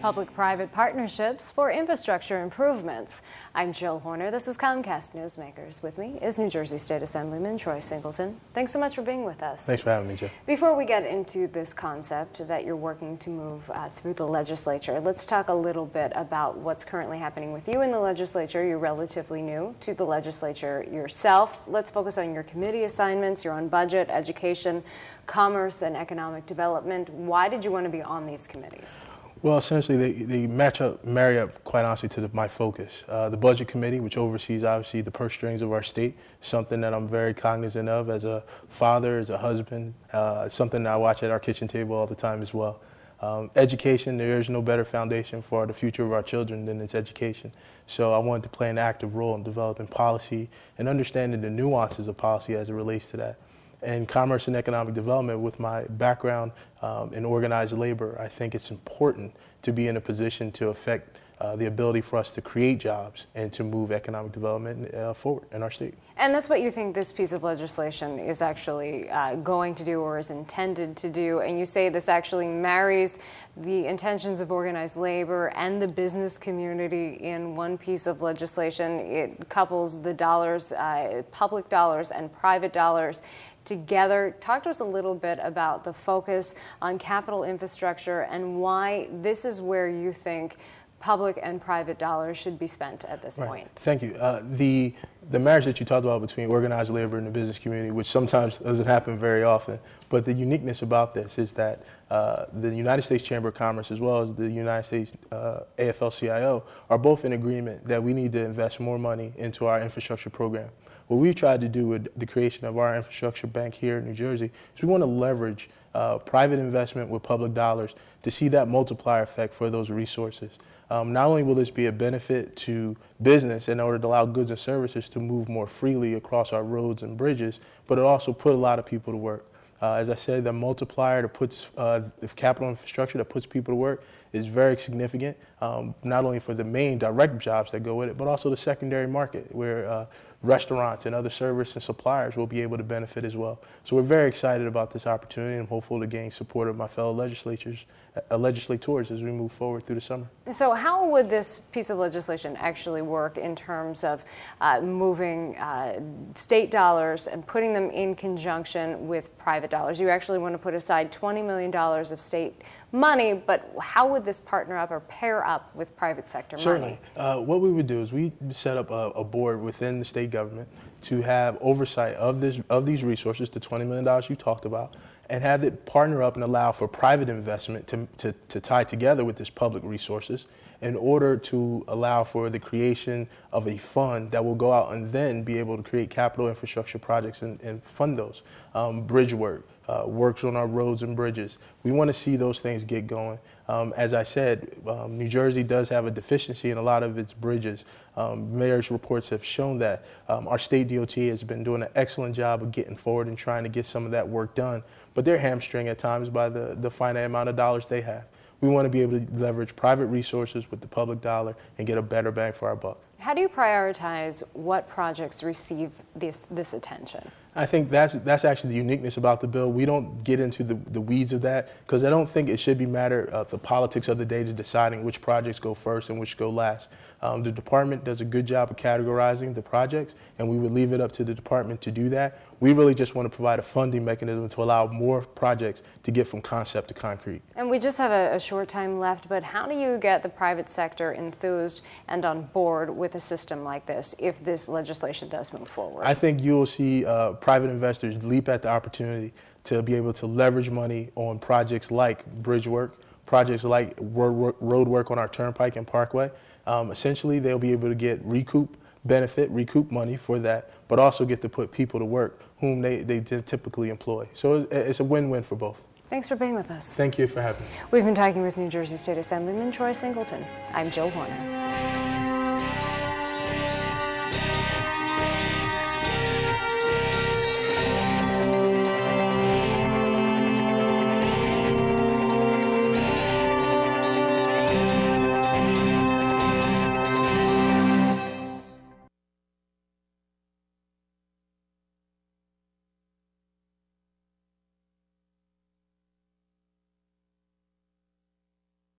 public-private partnerships for infrastructure improvements. I'm Jill Horner. This is Comcast Newsmakers. With me is New Jersey State Assemblyman Troy Singleton. Thanks so much for being with us. Thanks for having me, Jill. Before we get into this concept that you're working to move through the legislature, let's talk a little bit about what's currently happening with you in the legislature. You're relatively new to the legislature yourself. Let's focus on your committee assignments. You're on budget, education, commerce, and economic development. Why did you want to be on these committees? Well, essentially, they marry up, quite honestly, to my focus. The Budget Committee, which oversees, obviously, the purse strings of our state, something that I'm very cognizant of as a father, as a husband, something that I watch at our kitchen table all the time as well. Education, there is no better foundation for the future of our children than its education. So I wanted to play an active role in developing policy and understanding the nuances of policy as it relates to that. And commerce and economic development, with my background in organized labor, I think it's important to be in a position to affect the ability for us to create jobs and to move economic development forward in our state. And that's what you think this piece of legislation is actually going to do or is intended to do. And you say this actually marries the intentions of organized labor and the business community in one piece of legislation. It couples the dollars, public dollars and private dollars together. Talk to us a little bit about the focus on capital infrastructure and why this is where you think public and private dollars should be spent at this point. Thank you. The marriage that you talked about between organized labor and the business community, which sometimes doesn't happen very often, but the uniqueness about this is that the United States Chamber of Commerce as well as the United States AFL-CIO are both in agreement that we need to invest more money into our infrastructure program. What we've tried to do with the creation of our infrastructure bank here in New Jersey is we want to leverage private investment with public dollars to see that multiplier effect for those resources. Not only will this be a benefit to business in order to allow goods and services to move more freely across our roads and bridges, but it also put a lot of people to work. As I said, the multiplier that puts capital infrastructure that puts people to work is very significant, not only for the main direct jobs that go with it, but also the secondary market where restaurants and other service and suppliers will be able to benefit as well. So we're very excited about this opportunity and I'm hopeful to gain support of my fellow legislators as we move forward through the summer. So how would this piece of legislation actually work in terms of moving state dollars and putting them in conjunction with private dollars? You actually want to put aside $20 million of state money, but how would this partner up or pair up with private sector money? Certainly. What we would do is we set up a board within the state government to have oversight of these resources, the $20 million you talked about, and have it partner up and allow for private investment to tie together with this public resources in order to allow for the creation of a fund that will go out and then be able to create capital infrastructure projects and fund those. Bridge work, works on our roads and bridges. We want to see those things get going. As I said, New Jersey does have a deficiency in a lot of its bridges. Mayor's reports have shown that. Our state DOT has been doing an excellent job of getting forward and trying to get some of that work done, but they're hamstrung at times by the finite amount of dollars they have. We want to be able to leverage private resources with the public dollar and get a better bang for our buck. How do you prioritize what projects receive this attention? I think that's actually the uniqueness about the bill. We don't get into the weeds of that because I don't think it should be a matter of the politics of the day to deciding which projects go first and which go last. The department does a good job of categorizing the projects, and we would leave it up to the department to do that. We really just want to provide a funding mechanism to allow more projects to get from concept to concrete. And we just have a short time left, but how do you get the private sector enthused and on board with a system like this if this legislation does move forward? I think you will see private investors leap at the opportunity to be able to leverage money on projects like bridge work, projects like road work on our turnpike and parkway. Essentially, they'll be able to get recoup money for that, but also get to put people to work whom they typically employ. So it's a win-win for both. Thanks for being with us. Thank you for having me. We've been talking with New Jersey State Assemblyman Troy Singleton. I'm Jill Horner.